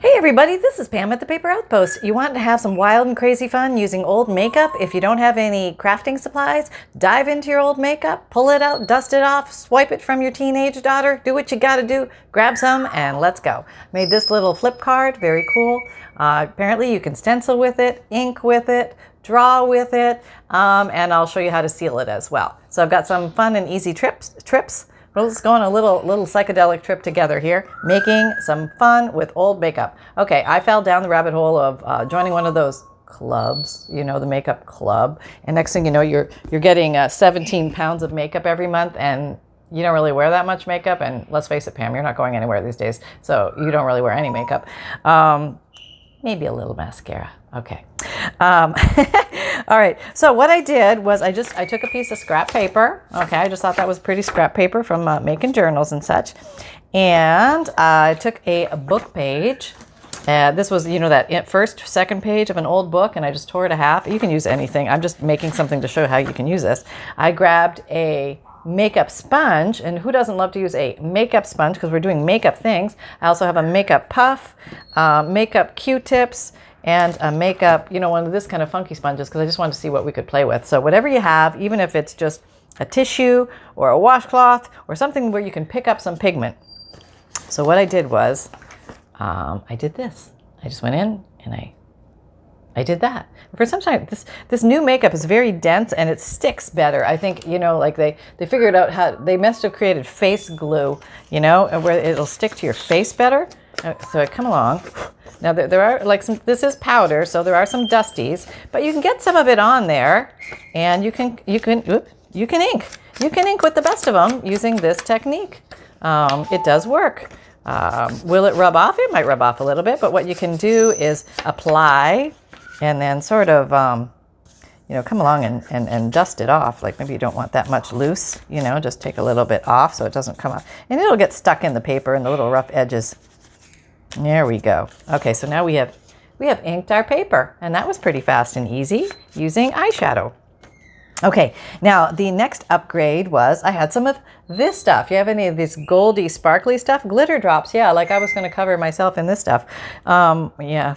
Hey everybody, this is Pam at the Paper Outpost. You want to have some wild and crazy fun using old makeup? If you don't have any crafting supplies, dive into your old makeup, pull it out, dust it off, swipe it from your teenage daughter, do what you gotta do, grab some, and let's go. Made this little flip card, very cool. Apparently you can stencil with it, ink with it, draw with it, and I'll show you how to seal it as well. So I've got some fun and easy trips. Well, let's go on a little psychedelic trip together here, making some fun with old makeup. Okay, I fell down the rabbit hole of joining one of those clubs, you know, the makeup club. And next thing you know, you're getting 17 pounds of makeup every month, and you don't really wear that much makeup. And let's face it, Pam, you're not going anywhere these days, so you don't really wear any makeup. Maybe a little mascara. Okay. All right. So what I did was I took a piece of scrap paper. Okay. I just thought that was pretty scrap paper from making journals and such. And I took a book page. This was, you know, that second page of an old book, and I just tore it in half. You can use anything. I'm just making something to show how you can use this. I grabbed a makeup sponge, and who doesn't love to use a makeup sponge because we're doing makeup things. I also have a makeup puff, makeup Q-tips, and a makeup, you know, one of this kind of funky sponges because I just wanted to see what we could play with. So whatever you have, even if it's just a tissue or a washcloth or something where you can pick up some pigment. So what I did was I did this. I just went in and I did that. For some time, this new makeup is very dense and it sticks better. I think, you know, like they figured out how, they must have created face glue, you know, where it'll stick to your face better. So I come along. Now there are like this is powder, so there are some dusties, but you can get some of it on there, and you can ink. You can ink with the best of them using this technique. It does work. Will it rub off? It might rub off a little bit, but what you can do is apply and then sort of, you know, come along and dust it off. Like maybe you don't want that much loose, you know, just take a little bit off so it doesn't come off. And it'll get stuck in the paper and the little rough edges. There we go. Okay, so now we have inked our paper, and that was pretty fast and easy using eyeshadow. Okay, now the next upgrade was I had some of this stuff. You have any of this goldy, sparkly stuff? Glitter drops, yeah, like I was going to cover myself in this stuff. Yeah,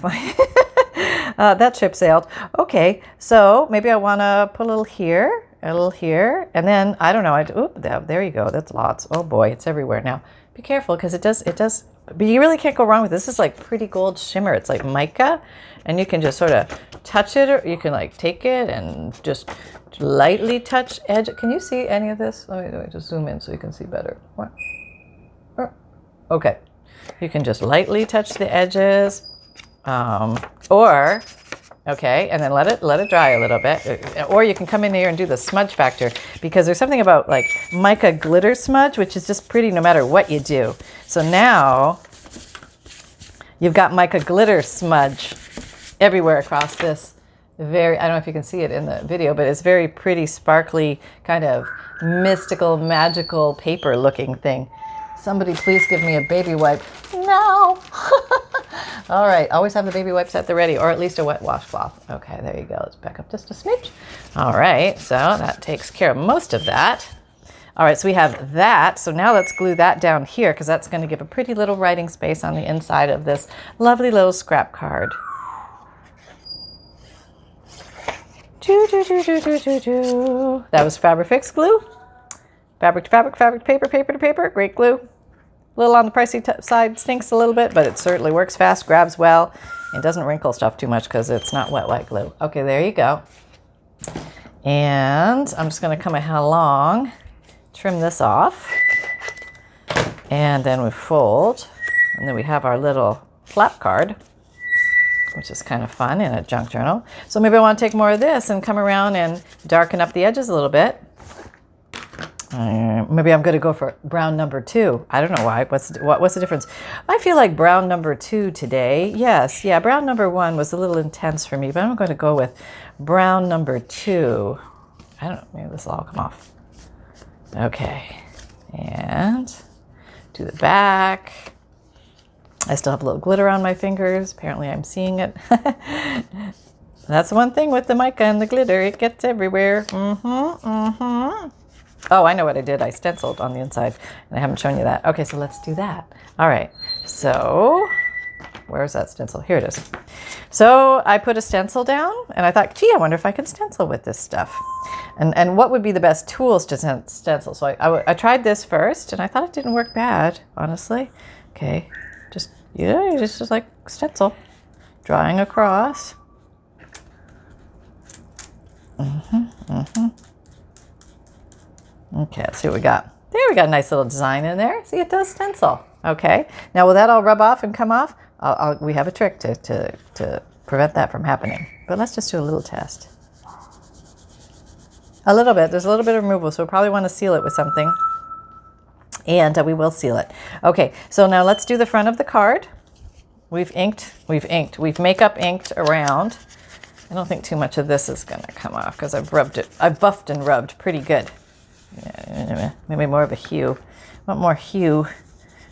that ship sailed. Okay, so maybe I want to put a little here, and then, I don't know, there you go, that's lots. Oh boy, it's everywhere now. Be careful, because it does, but you really can't go wrong with this. This is like pretty gold shimmer. It's like mica, and you can just sort of touch it, or you can like take it and just lightly touch edge. Can you see any of this? Let me just zoom in so you can see better. What? Okay. You can just lightly touch the edges, okay, and then let it dry a little bit. Or you can come in here and do the smudge factor, because there's something about like mica glitter smudge, which is just pretty no matter what you do. So now you've got mica glitter smudge everywhere across this I don't know if you can see it in the video, but it's very pretty, sparkly, kind of mystical, magical paper looking thing. Somebody please give me a baby wipe. No. All right, always have the baby wipes at the ready, or at least a wet washcloth. Okay, there you go. Let's back up just a smidge. All right, so that takes care of most of that. All right, so we have that. So now let's glue that down here, because that's going to give a pretty little writing space on the inside of this lovely little scrap card. That was Fabrifix glue. Fabric to fabric, fabric to paper, paper to paper. Great glue. A little on the pricey side, stinks a little bit, but it certainly works fast, grabs well, and doesn't wrinkle stuff too much because it's not wet white glue. Okay, there you go. And I'm just going to come along, trim this off, and then we fold, and then we have our little flap card, which is kind of fun in a junk journal. So maybe I want to take more of this and come around and darken up the edges a little bit. Maybe I'm going to go for brown number 2. I don't know why. What's the difference? I feel like brown number 2 today. Yes, yeah, brown number 1 was a little intense for me, but I'm going to go with brown number 2. I don't know, maybe this will all come off. Okay, and do the back. I still have a little glitter on my fingers. Apparently I'm seeing it. That's the one thing with the mica and the glitter. It gets everywhere. Oh, I know what I did. I stenciled on the inside, and I haven't shown you that. Okay, so let's do that. All right, so where's that stencil? Here it is. So I put a stencil down and I thought, gee, I wonder if I can stencil with this stuff. And what would be the best tools to stencil? So I tried this first and I thought it didn't work bad, honestly. Okay, just like stencil, drawing across. Okay, let's see what we got. There, we got a nice little design in there. See, it does stencil. Okay, now will that all rub off and come off? We have a trick to prevent that from happening. But let's just do a little test. A little bit. There's a little bit of removal, so we'll probably want to seal it with something. And we will seal it. Okay, so now let's do the front of the card. We've makeup inked around. I don't think too much of this is going to come off because I've rubbed it. I've buffed and rubbed pretty good. Yeah, maybe more of a hue. I want more hue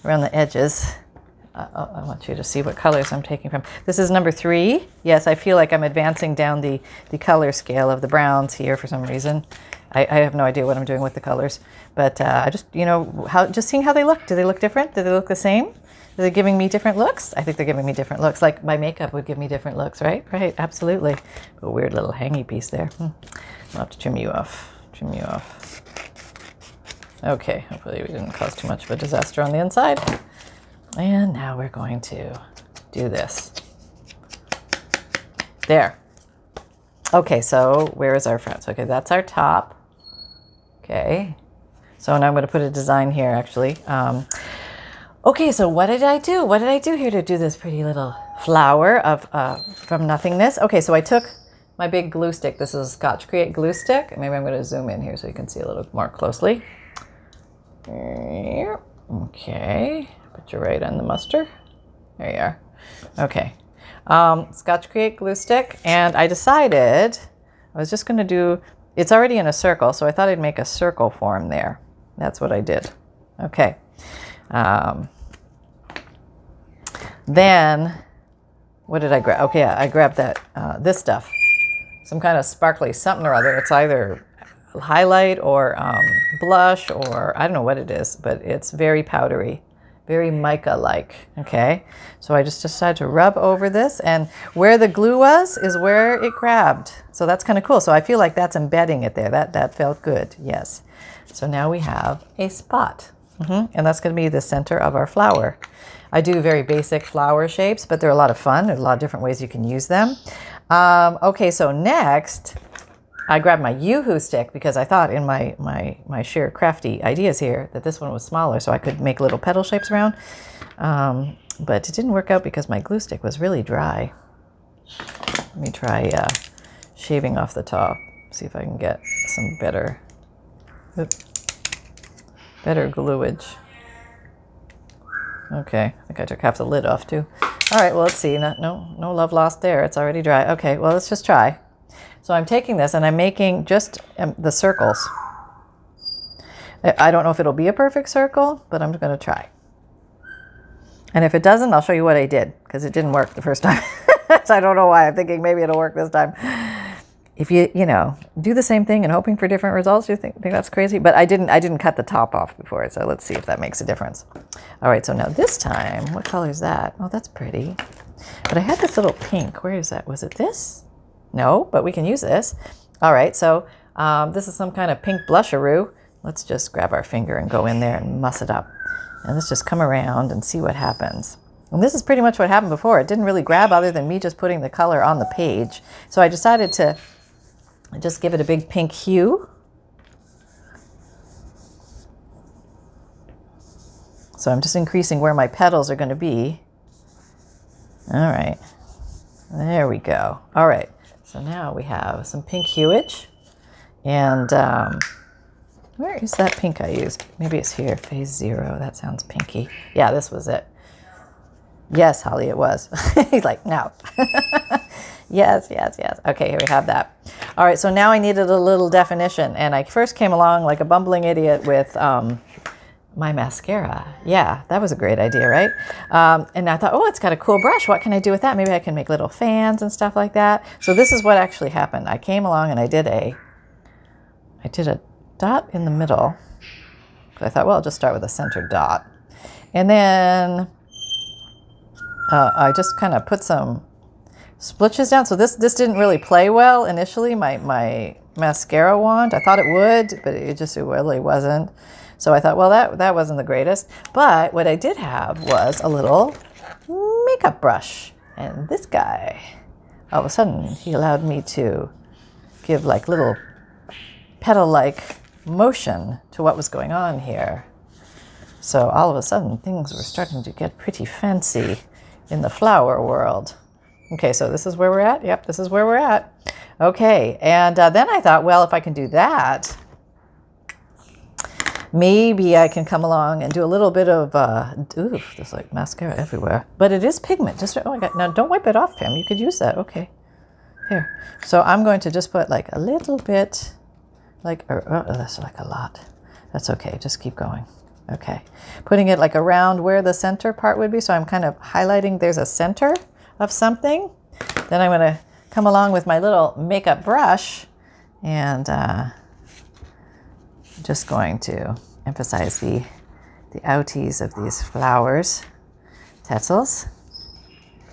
around the edges. I want you to see what colors I'm taking from. This is number 3. Yes, I feel like I'm advancing down the color scale of the browns here for some reason. I have no idea what I'm doing with the colors, but I just, just seeing how they look. Do they look different? Do they look the same? Are they giving me different looks? I think they're giving me different looks. Like my makeup would give me different looks, right? Right, absolutely. A weird little hangy piece there. I'll have to trim you off. Okay, hopefully we didn't cause too much of a disaster on the inside. And now we're going to do this. There. Okay, so where is our front? Okay, that's our top. Okay, so now I'm going to put a design here, actually. Okay, so what did I do? What did I do here to do this pretty little flower of from nothingness? Okay, so I took my big glue stick. This is a Scotch Create glue stick. Maybe I'm going to zoom in here so you can see a little more closely. Okay, put you right on the muster. There you are. Okay, Scotch Create glue stick, and I decided I was just going to do. It's already in a circle, so I thought I'd make a circle form there. That's what I did. Okay. Then, what did I grab? Okay, yeah, I grabbed that this stuff, some kind of sparkly something or other. It's either highlight or blush, or I don't know what it is, but it's very powdery, very mica-like. Okay, so I just decided to rub over this, and where the glue was is where it grabbed. So that's kind of cool. So I feel like that's embedding it there. That felt good. Yes. So now we have a spot. And that's going to be the center of our flower. I do very basic flower shapes, but they're a lot of fun. There's a lot of different ways you can use them. Okay, so next, I grabbed my Yoo-hoo stick because I thought in my sheer crafty ideas here that this one was smaller so I could make little petal shapes around. But it didn't work out because my glue stick was really dry. Let me try shaving off the top, see if I can get some better gluage. Okay, I think I took half the lid off too. All right, well, let's see. No love lost there. It's already dry. Okay, well, let's just try. So I'm taking this and I'm making just the circles. I don't know if it'll be a perfect circle, but I'm going to try. And if it doesn't, I'll show you what I did because it didn't work the first time. So I don't know why. I'm thinking maybe it'll work this time. If you do the same thing and hoping for different results, you think that's crazy? But I didn't cut the top off before, so let's see if that makes a difference. All right, so now this time, what color is that? Oh, that's pretty. But I had this little pink. Where is that? Was it this? No, but we can use this. All right, so this is some kind of pink blusheroo. Let's just grab our finger and go in there and muss it up. And let's just come around and see what happens. And this is pretty much what happened before. It didn't really grab other than me just putting the color on the page. So I decided to just give it a big pink hue. So I'm just increasing where my petals are going to be. All right, there we go. All right, so now we have some pink hueage. And where is that pink I used? Maybe it's here, phase 0. That sounds pinky. Yeah, this was it. Yes, Holly, it was. He's like, no. Yes. Okay, here we have that. All right, so now I needed a little definition, and I first came along like a bumbling idiot with my mascara. Yeah, that was a great idea, right? And I thought, oh, it's got a cool brush. What can I do with that? Maybe I can make little fans and stuff like that. So this is what actually happened. I came along and I did a dot in the middle. I thought, well, I'll just start with a center dot. And then I just kind of put some splotches down. So this didn't really play well initially, my mascara wand. I thought it would, but it really wasn't. So I thought, well, that wasn't the greatest. But what I did have was a little makeup brush. And this guy, all of a sudden, he allowed me to give like little petal-like motion to what was going on here. So all of a sudden, things were starting to get pretty fancy in the flower world. Okay, so this is where we're at. Yep, this is where we're at. Okay, and then I thought, well, if I can do that, maybe I can come along and do a little bit of, ooh, there's like mascara everywhere. But it is pigment. Just, oh my God, now don't wipe it off, Pam. You could use that, okay. Here, so I'm going to just put like a little bit, like, that's like a lot. That's okay, just keep going. Okay, putting it like around where the center part would be. So I'm kind of highlighting there's a center of something. Then I'm gonna come along with my little makeup brush and just going to emphasize the outies of these flowers. Petals.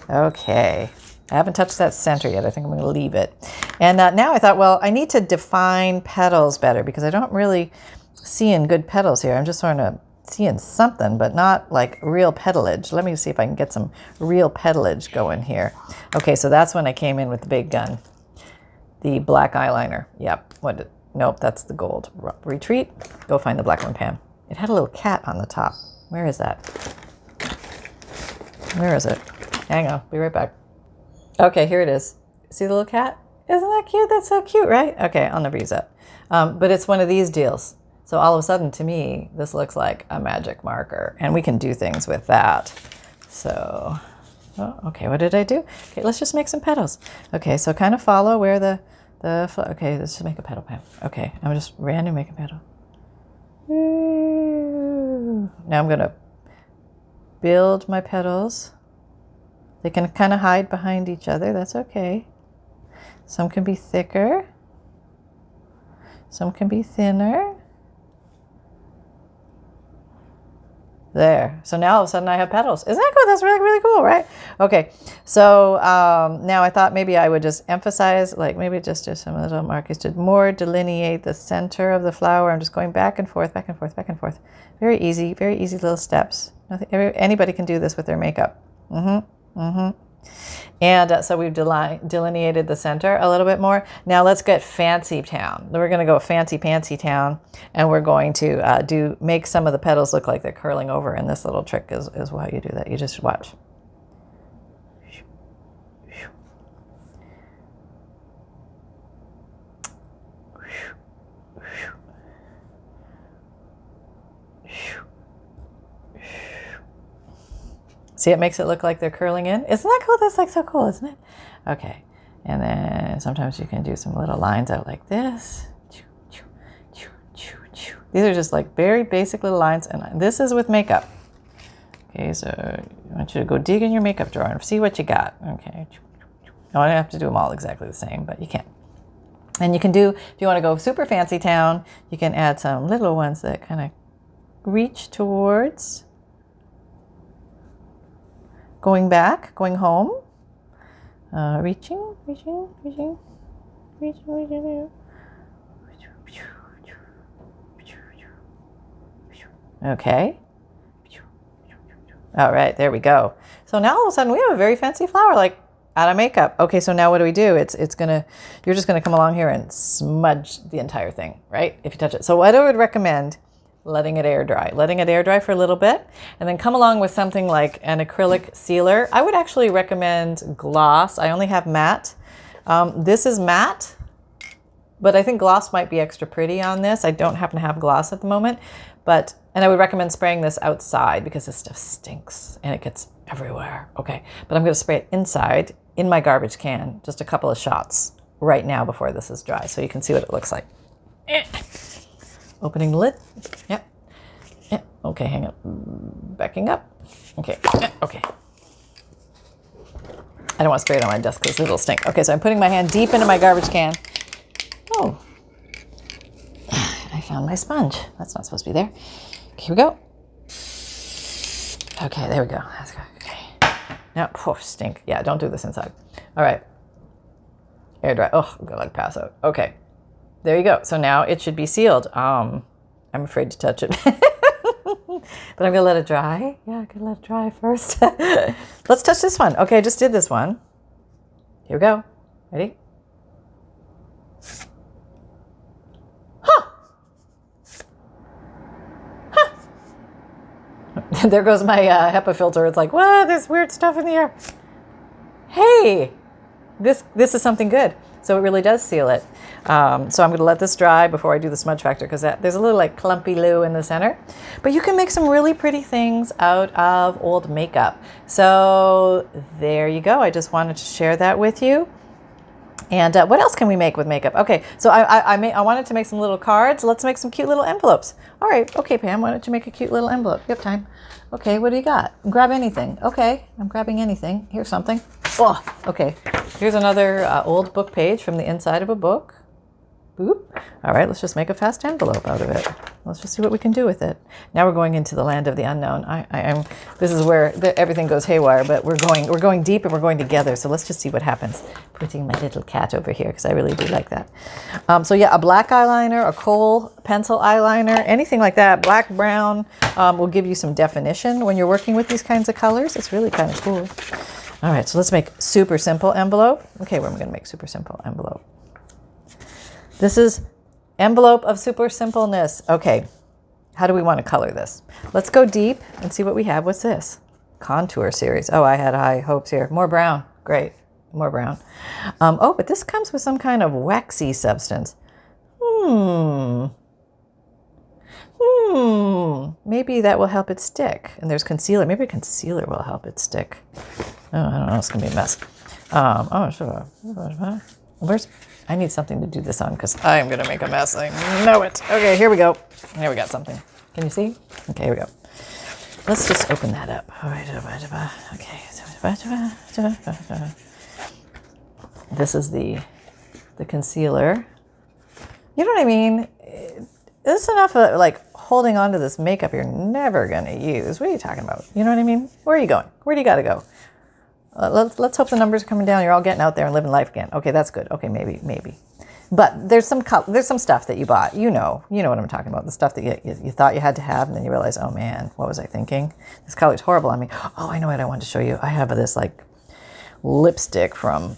Okay, I haven't touched that center yet. I think I'm gonna leave it. And now I thought, well, I need to define petals better because I don't really seeing good petals here. I'm just sort of seeing something, but not like real petalage. Let me see if I can get some real petalage going here. Okay, so that's when I came in with the big gun. The black eyeliner. Yep. Nope, that's the gold. Retreat. Go find the black one, Pam. It had a little cat on the top. Where is that? Where is it? Hang on. Be right back. Okay, here it is. See the little cat? Isn't that cute? That's so cute, right? Okay, I'll never use that. But it's one of these deals. So all of a sudden, to me, this looks like a magic marker. And we can do things with that. So, oh, okay, what did I do? Okay, let's just make some petals. Okay, so kind of follow where okay, let's just make a petal, Pam. Okay, I'm just random make a petal. Now I'm going to build my petals. They can kind of hide behind each other. That's okay. Some can be thicker. Some can be thinner. There. So now all of a sudden I have petals. Isn't that cool? That's really, really cool, right? Okay. So now I thought maybe I would just emphasize, like maybe just do some little markers to more delineate the center of the flower. I'm just going back and forth, back and forth, back and forth. Very easy little steps. Anybody can do this with their makeup. And so we've delineated the center a little bit more. Now let's get fancy town. We're going to go fancy pantsy town, and we're going to make some of the petals look like they're curling over. And this little trick is how you do that. You just watch. See, it makes it look like they're curling in. Isn't that cool? That's like so cool, isn't it? Okay. And then sometimes you can do some little lines out like this. These are just like very basic little lines. And this is with makeup. Okay, so I want you to go dig in your makeup drawer and see what you got. Okay. You don't have to do them all exactly the same, but you can. And you can do, if you want to go super fancy town, you can add some little ones that kind of reach towards. Going back, going home, reaching. Okay. All right, there we go. So now all of a sudden we have a very fancy flower, like out of makeup. Okay, so now what do we do? you're just gonna come along here and smudge the entire thing, right? If you touch it. So what I would recommend, letting it air dry for a little bit, and then come along with something like an acrylic sealer. I would actually recommend gloss. I only have matte. This is matte, but I think gloss might be extra pretty on this. I don't happen to have gloss at the moment, and I would recommend spraying this outside because this stuff stinks and it gets everywhere. Okay, but I'm gonna spray it inside in my garbage can, just a couple of shots right now before this is dry, so you can see what it looks like. Opening the lid. Yep. Okay, hang on. Backing up. Okay. Okay. I don't want to spray it on my desk because it'll stink. Okay, so I'm putting my hand deep into my garbage can. Oh. I found my sponge. That's not supposed to be there. Okay, here we go. Okay, there we go. That's good. Okay. Now, oh, stink. Yeah, don't do this inside. All right. Air dry. Oh, I'm gonna pass out. Okay. There you go. So now it should be sealed. I'm afraid to touch it. But I'm gonna let it dry. Yeah, I'm gonna let it dry first. Let's touch this one. Okay, I just did this one. Here we go. Ready? Huh. Huh. There goes my HEPA filter. It's like, what? There's weird stuff in the air. Hey, this is something good. So it really does seal it. So I'm going to let this dry before I do the smudge factor because there's a little like clumpy loo in the center. But you can make some really pretty things out of old makeup. So there you go. I just wanted to share that with you. And what else can we make with makeup? Okay, so I wanted to make some little cards. Let's make some cute little envelopes. All right, okay, Pam, why don't you make a cute little envelope? You have time. Okay, what do you got? Grab anything. Okay, I'm grabbing anything. Here's something. Oh, okay. Here's another old book page from the inside of a book. Boop. All right, let's just make a fast envelope out of it. Let's just see what we can do with it. Now we're going into the land of the unknown. This is where everything goes haywire, but we're going deep and we're going together. So let's just see what happens. Putting my little cat over here because I really do like that. So yeah, a black eyeliner, a kohl pencil eyeliner, anything like that, black, brown, will give you some definition when you're working with these kinds of colors. It's really kind of cool. All right, so let's make super simple envelope. Okay, we're going to make super simple envelope. This is envelope of super simpleness. Okay, how do we want to color this? Let's go deep and see what we have. What's this? Contour series. Oh, I had high hopes here. More brown. Great. More brown. Oh, but this comes with some kind of waxy substance. Maybe that will help it stick. And there's concealer. Maybe concealer will help it stick. Oh, I don't know. It's going to be a mess. I need something to do this on because I'm going to make a mess. I know it. Okay, here we go. Here we got something. Can you see? Okay, here we go. Let's just open that up. All right. Okay. This is the concealer. You know what I mean? It's enough of like holding on to this makeup you're never going to use. What are you talking about? You know what I mean? Where are you going? Where do you got to go? Let's hope the numbers are coming down. You're all getting out there and living life again. Okay, that's good. Okay, maybe. But there's some stuff that you bought. You know what I'm talking about. The stuff that you thought you had to have, and then you realize, oh man, what was I thinking? This color is horrible on me. Oh, I know what I wanted to show you. I have this like lipstick from,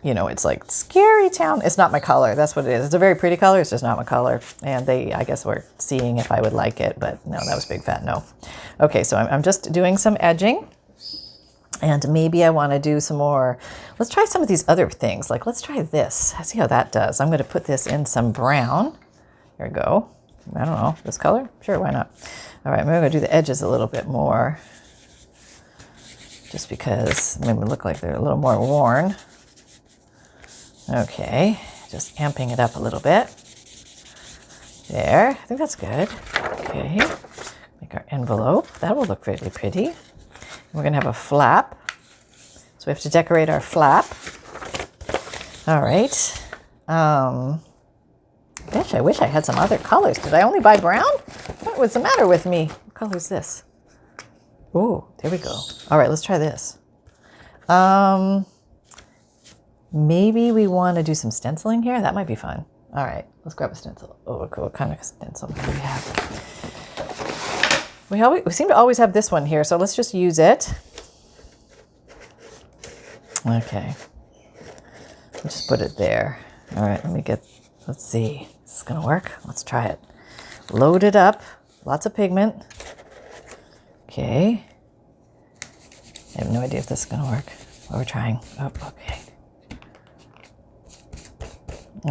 it's like Scary Town. It's not my color. That's what it is. It's a very pretty color. It's just not my color. And I guess, were seeing if I would like it, but no, that was big fat no. Okay, so I'm just doing some edging. And maybe I want to do some more. Let's try some of these other things. Like, let's try this. See how that does. I'm going to put this in some brown. Here we go. I don't know. This color? Sure, why not? All right, I'm going to do the edges a little bit more. Just because they look like they're a little more worn. Okay, just amping it up a little bit. There. I think that's good. Okay. Make our envelope. That will look really pretty. We're going to have a flap. So we have to decorate our flap. All right. Gosh, I wish I had some other colors. Did I only buy brown? What was the matter with me? What color is this? Oh, there we go. All right, let's try this. Maybe we want to do some stenciling here. That might be fun. All right, let's grab a stencil. Oh, cool. What kind of stencil do we have? We seem to always have this one here, so let's just use it. Okay. Let's just put it there. All right, let's see. Is this going to work? Let's try it. Load it up. Lots of pigment. Okay. I have no idea if this is going to work. But we're trying. Oh, okay.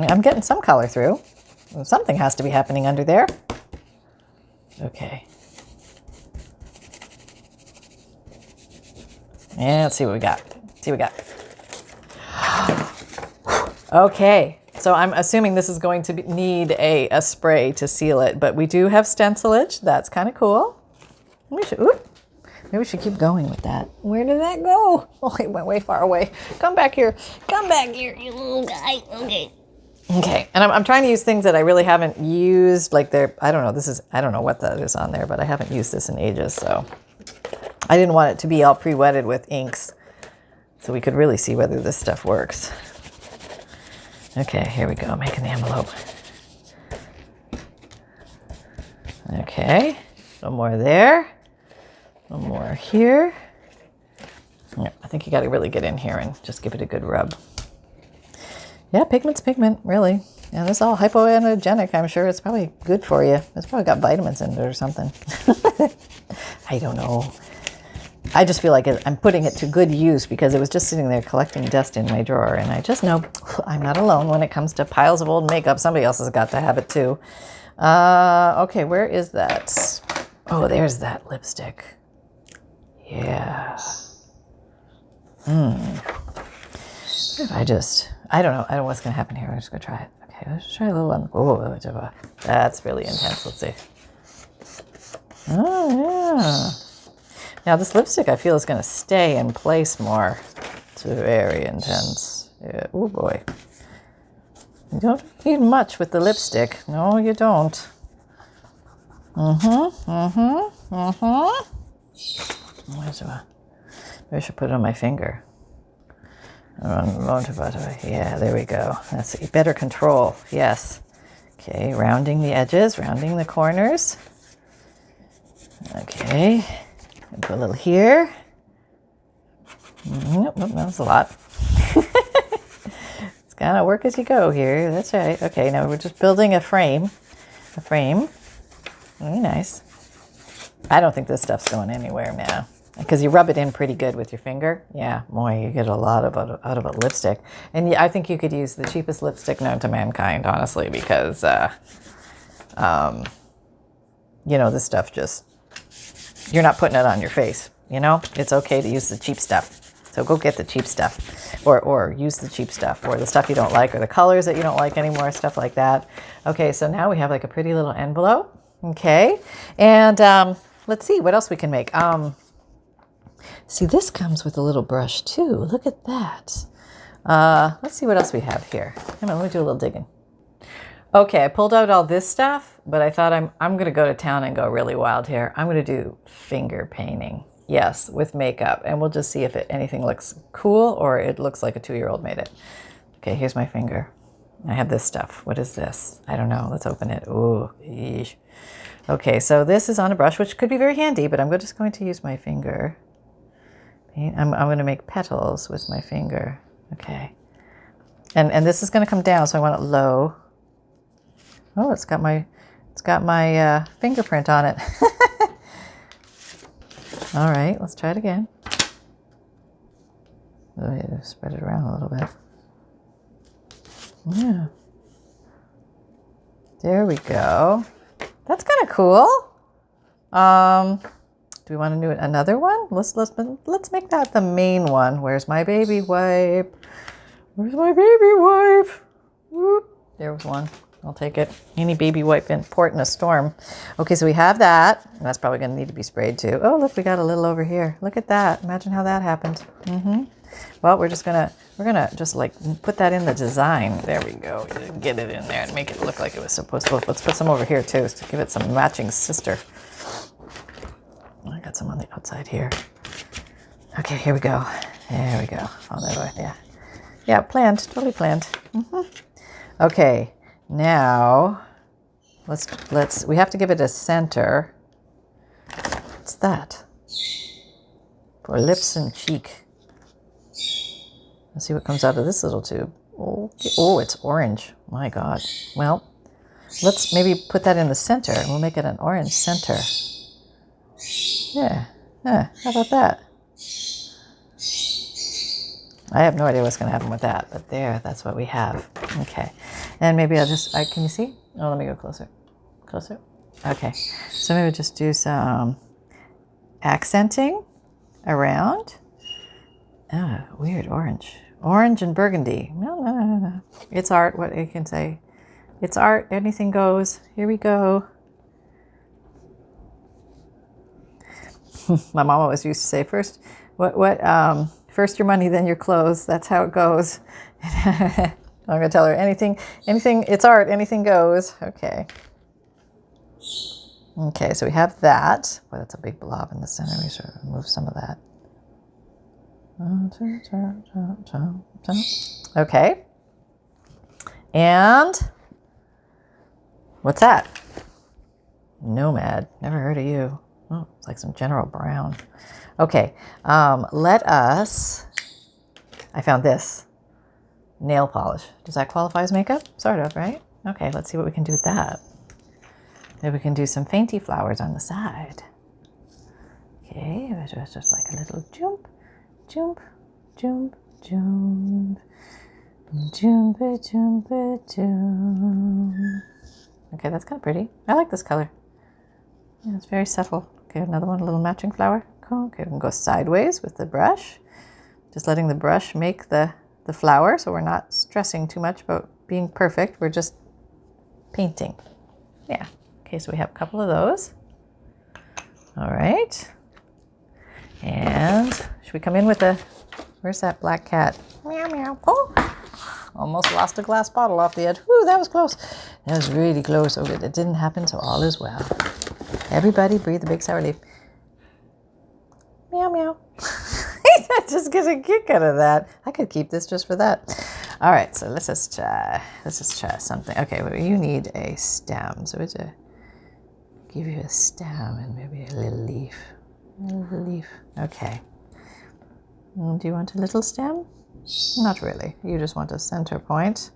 I'm getting some color through. Something has to be happening under there. Okay. Yeah, let's see what we got. Okay, so I'm assuming this is going to need a spray to seal it, but we do have stencilage. That's kind of cool. Maybe we should keep going with that. Where did that go? Oh, it went way far away. Come back here, you little guy. Okay, and I'm trying to use things that I really haven't used. Like I don't know what that is on there, but I haven't used this in ages, so. I didn't want it to be all pre-wetted with inks, so we could really see whether this stuff works. Okay, here we go, making the envelope. Okay, one more there, one more here. Yeah, I think you got to really get in here and just give it a good rub. Yeah, pigment's pigment, really. And this is all hypoallergenic. I'm sure it's probably good for you. It's probably got vitamins in it or something. I don't know. I just feel like I'm putting it to good use because it was just sitting there collecting dust in my drawer. And I just know I'm not alone when it comes to piles of old makeup. Somebody else has got to have it too. Okay, where is that? Oh, there's that lipstick. Yeah. If I don't know. I don't know what's going to happen here. I'm just going to try it. Okay, let's try a little one. Oh, that's really intense. Let's see. Oh, yeah. Now, this lipstick, I feel, is going to stay in place more. It's very intense. Yeah. Oh, boy. You don't need much with the lipstick. No, you don't. Maybe I should put it on my finger. Yeah, there we go. That's better control. Yes. Okay, rounding the edges, rounding the corners. Okay. Put a little here. Nope, that was a lot. It's gonna work as you go here. That's right. Okay, now we're just building a frame. A frame. Very nice. I don't think this stuff's going anywhere now. Because you rub it in pretty good with your finger. Yeah, boy, you get a lot out of a lipstick. And I think you could use the cheapest lipstick known to mankind, honestly, because, you know, this stuff just, you're not putting it on your face, you know? It's okay to use the cheap stuff. So go get the cheap stuff or use the cheap stuff or the stuff you don't like or the colors that you don't like anymore, stuff like that. Okay, so now we have like a pretty little envelope. Okay, and let's see what else we can make. See, this comes with a little brush too. Look at that. Let's see what else we have here. Come on, let me do a little digging. Okay, I pulled out all this stuff, but I thought I'm going to go to town and go really wild here. I'm going to do finger painting. Yes, with makeup. And we'll just see if anything looks cool or it looks like a 2-year-old made it. Okay, here's my finger. I have this stuff. What is this? I don't know. Let's open it. Ooh, eesh. Okay, so this is on a brush, which could be very handy, but I'm just going to use my finger. I'm going to make petals with my finger. Okay. And this is going to come down, so I want it low. Oh, it's got my fingerprint on it. All right, let's try it again. Oh, yeah, spread it around a little bit. Yeah. There we go. That's kind of cool. Do we want to do another one? Let's make that the main one. Where's my baby wipe? Where's my baby wipe? Whoop. There was one. I'll take it. Any baby wipe in port in a storm. Okay, so we have that. And that's probably going to need to be sprayed too. Oh, look, we got a little over here. Look at that. Imagine how that happened. Well, we're gonna just like put that in the design. There we go. Get it in there and make it look like it was supposed to. Let's put some over here too to give it some matching sister. I got some on the outside here. Okay, here we go. There we go. Oh, that way. Yeah. Yeah, planned. Totally planned. Okay, now we have to give it a center. What's that? For lips and cheek. Let's see what comes out of this little tube. Oh, it's orange. My God. Well, let's maybe put that in the center and we'll make it an orange center. Yeah. How about that? I have no idea what's going to happen with that, but that's what we have. Okay. And maybe can you see? Oh, let me go closer. Closer. Okay. So maybe just do some accenting around. Oh, weird orange. Orange and burgundy. No. It's art, what you can say. It's art. Anything goes. Here we go. My mom always used to say, first your money, then your clothes. That's how it goes. I'm going to tell her anything, it's art, anything goes. Okay. Okay, so we have that. Boy, that's a big blob in the center. We should remove some of that. Okay. And what's that? Nomad. Never heard of you. Oh, it's like some General Brown. Okay, let us... I found this. Nail polish. Does that qualify as makeup? Sort of, right? Okay, let's see what we can do with that. Maybe we can do some fainty flowers on the side. Okay, just like a little jump, jump, jump, jump, jump, jump, jump. Okay, that's kind of pretty. I like this color. Yeah, it's very subtle. Okay, another one, a little matching flower. Cool. Okay, we can go sideways with the brush. Just letting the brush make the flower, so we're not stressing too much about being perfect. We're just painting. Yeah. Okay, so we have a couple of those. All right. And should we come in with the... Where's that black cat? Meow, meow. Oh! Almost lost a glass bottle off the edge. Whew, that was close. That was really close. Okay, it didn't happen, so all is well. Everybody breathe a big sour leaf. Meow, meow. I just get a kick out of that. I could keep this just for that. All right, so let's just try something. Okay, well, you need a stem. So it's give you a stem and maybe a little leaf. A little leaf. Okay. Do you want a little stem? Not really. You just want a center point.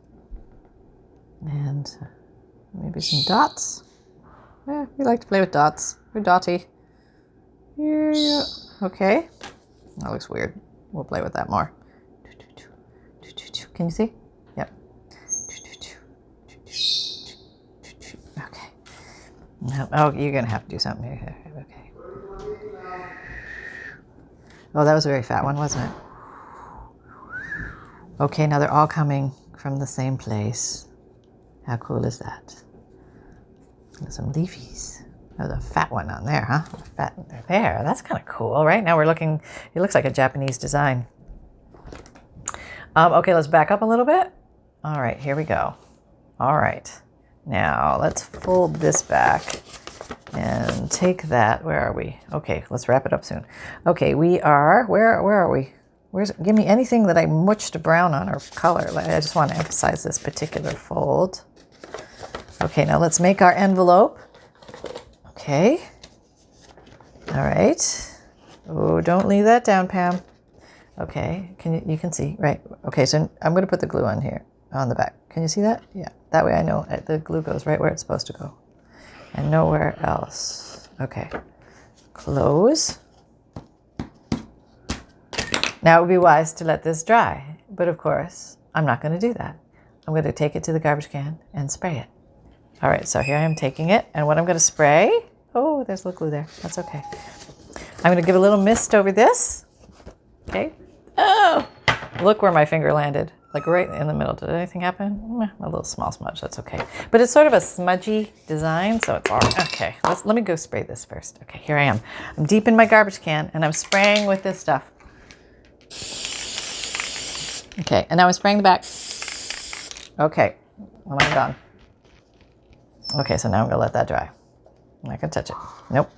And maybe some dots. Yeah, we like to play with dots. We're dotty. Yeah. Okay. That looks weird. We'll play with that more. Can you see? Yep. Okay. Oh, you're going to have to do something here. Okay. Oh, that was a very fat one, wasn't it? Okay, now they're all coming from the same place. How cool is that? There's some leafies. There's a fat one on there, huh? Fat there. That's kind of cool, right? Now we're looking, it looks like a Japanese design. Okay, let's back up a little bit. All right, here we go. All right. Now let's fold this back and take that. Where are we? Okay, let's wrap it up soon. Okay, we are, where are we? Give me anything that I muched brown on or color. I just want to emphasize this particular fold. Okay, now let's make our envelope. Okay. All right. Oh, don't leave that down, Pam. Okay, you can see, right? Okay, so I'm going to put the glue on here, on the back. Can you see that? Yeah, that way I know the glue goes right where it's supposed to go and nowhere else. Okay, close. Now it would be wise to let this dry, but of course, I'm not going to do that. I'm going to take it to the garbage can and spray it. All right, so here I am taking it, and what I'm going to spray, oh, there's a little glue there. That's okay. I'm going to give a little mist over this. Okay. Oh, look where my finger landed, like right in the middle. Did anything happen? A little small smudge, that's okay. But it's sort of a smudgy design, so it's all right. Okay, let me go spray this first. Okay, here I am. I'm deep in my garbage can, and I'm spraying with this stuff. Okay, and now I'm spraying the back. Okay, well, I'm done. Okay, so now I'm gonna let that dry. I'm not gonna touch it. Nope.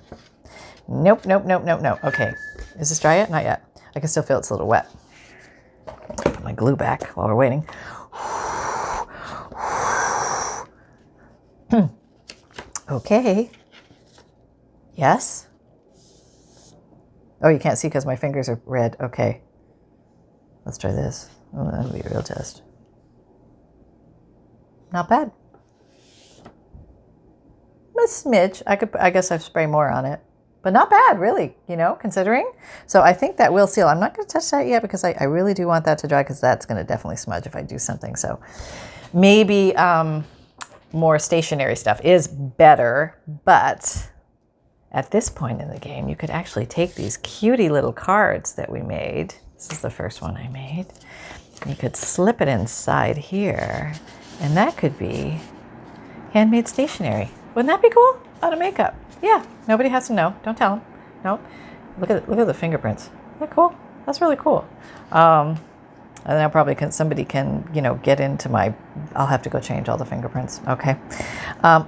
Nope, nope, nope, nope, nope. Okay, is this dry yet? Not yet. I can still feel it's a little wet. Put my glue back while we're waiting. Okay. Yes? Oh, you can't see because my fingers are red. Okay. Let's try this. Oh, that'll be a real test. Not bad. A smidge. I guess I've sprayed more on it. But not bad, really, you know, considering. So I think that will seal. I'm not going to touch that yet because I really do want that to dry because that's going to definitely smudge if I do something. So maybe more stationery stuff is better. But at this point in the game, you could actually take these cutie little cards that we made. This is the first one I made. You could slip it inside here. And that could be handmade stationery. Wouldn't that be cool? Out of makeup. Yeah, nobody has to know. Don't tell them. Nope. Look at the fingerprints. Isn't that cool? That's really cool. And then probably somebody can, get into my, I'll have to go change all the fingerprints. Okay.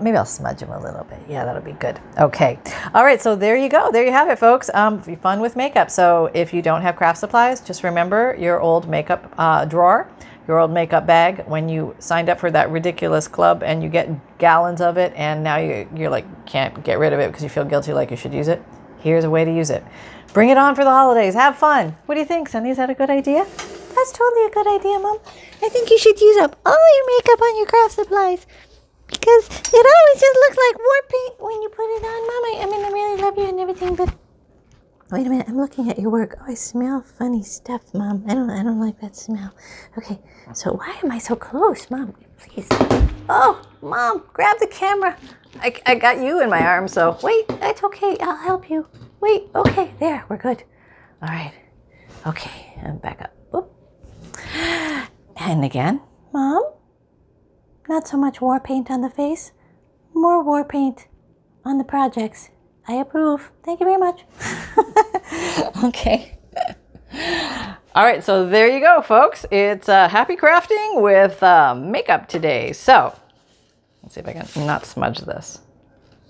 Maybe I'll smudge them a little bit. Yeah, that'll be good. Okay. All right. So there you go. There you have it, folks. Fun with makeup. So if you don't have craft supplies, just remember your old makeup drawer, your old makeup bag when you signed up for that ridiculous club and you get gallons of it. And now you're like, can't get rid of it because you feel guilty like you should use it. Here's a way to use it. Bring it on for the holidays. Have fun. What do you think, Sunny? Is that a good idea? That's totally a good idea, Mom. I think you should use up all your makeup on your craft supplies because it always just looks like war paint when you put it on, Mom. I mean, I really love you and everything, but wait a minute. I'm looking at your work. Oh, I smell funny stuff, Mom. I don't like that smell. Okay, so why am I so close, Mom? Please. Oh, Mom, grab the camera. I got you in my arm, so wait. That's okay. I'll help you. Wait. Okay, there. We're good. All right. Okay, and back up. Oop. And again, Mom, not so much war paint on the face, more war paint on the projects. I approve. Thank you very much. Okay. All right, so there you go, folks. It's happy crafting with makeup today. So let's see if I can not smudge this.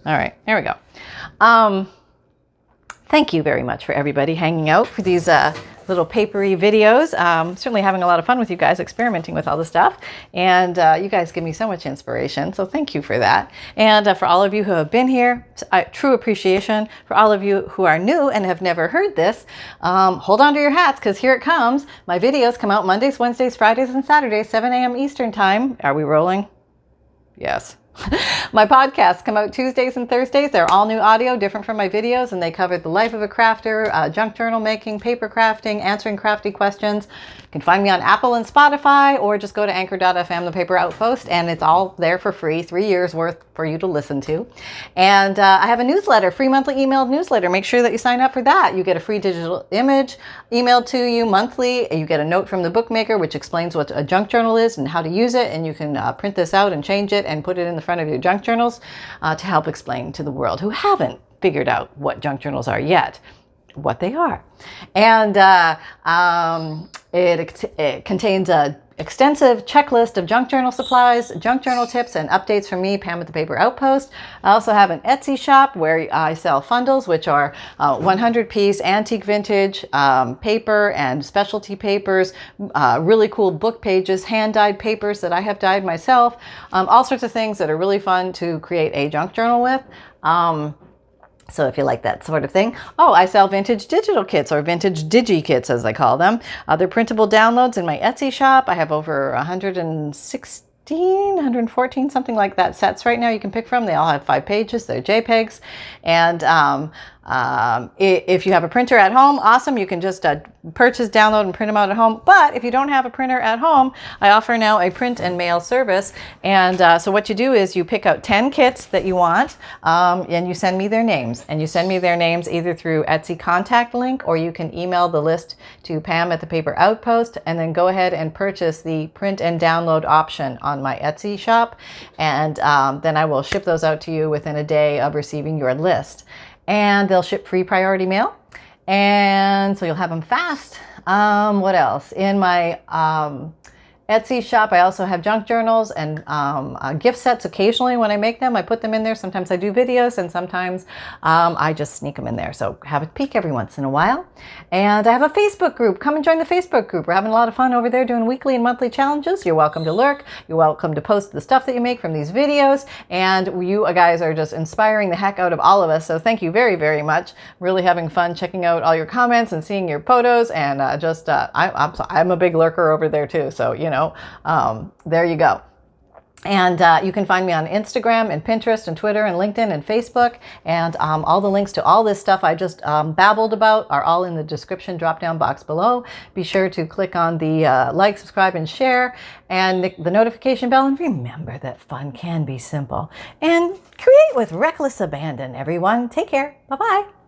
All right, here we go. Thank you very much for everybody hanging out for these little papery videos. Certainly having a lot of fun with you guys experimenting with all the stuff. And you guys give me so much inspiration. So thank you for that. And for all of you who have been here, true appreciation. For all of you who are new and have never heard this, hold on to your hats because here it comes. My videos come out Mondays, Wednesdays, Fridays, and Saturdays, 7 a.m. Eastern time. Are we rolling? Yes. My podcasts come out Tuesdays and Thursdays. They're all new audio, different from my videos, and they cover the life of a crafter, junk journal making, paper crafting, answering crafty questions. You can find me on Apple and Spotify, or just go to anchor.fm, the Paper Outpost, and it's all there for free, 3 years worth for you to listen to. And I have a newsletter, free monthly emailed newsletter. Make sure that you sign up for that. You get a free digital image emailed to you monthly. You get a note from the bookmaker, which explains what a junk journal is and how to use it. And you can print this out and change it and put it in the front of your junk journals to help explain to the world who haven't figured out what junk journals are yet, what they are. And it contains a extensive checklist of junk journal supplies, junk journal tips, and updates from me, Pam at the Paper Outpost. I also have an Etsy shop where I sell fundles, which are 100-piece antique vintage paper and specialty papers, really cool book pages, hand-dyed papers that I have dyed myself, all sorts of things that are really fun to create a junk journal with. So if you like that sort of thing. Oh, I sell vintage digital kits, or vintage Digikits as I call them. They're printable downloads in my Etsy shop. I have over 114, something like that, sets right now you can pick from. They all have 5 pages. They're JPEGs. And if you have a printer at home, awesome. You can just purchase, download, and print them out at home. But if you don't have a printer at home, I offer now a print and mail service. And so what you do is you pick out 10 kits that you want, and you send me their names. And you send me their names either through Etsy contact link, or you can email the list to Pam at the Paper Outpost, and then go ahead and purchase the print and download option on my Etsy shop. And then I will ship those out to you within a day of receiving your list. And they'll ship free priority mail. And so you'll have them fast. What else? In my Etsy shop, I also have junk journals and gift sets occasionally when I make them. I put them in there. Sometimes I do videos, and sometimes I just sneak them in there. So have a peek every once in a while. And I have a Facebook group. Come and join the Facebook group. We're having a lot of fun over there doing weekly and monthly challenges. You're welcome to lurk. You're welcome to post the stuff that you make from these videos. And you guys are just inspiring the heck out of all of us. So thank you very, very much. Really having fun checking out all your comments and seeing your photos. And I'm a big lurker over there too. So, there you go. And you can find me on Instagram and Pinterest and Twitter and LinkedIn and Facebook. And all the links to all this stuff I just babbled about are all in the description drop-down box below. Be sure to click on the like, subscribe, and share, and the notification bell. And remember that fun can be simple. And create with reckless abandon, everyone. Take care. Bye-bye.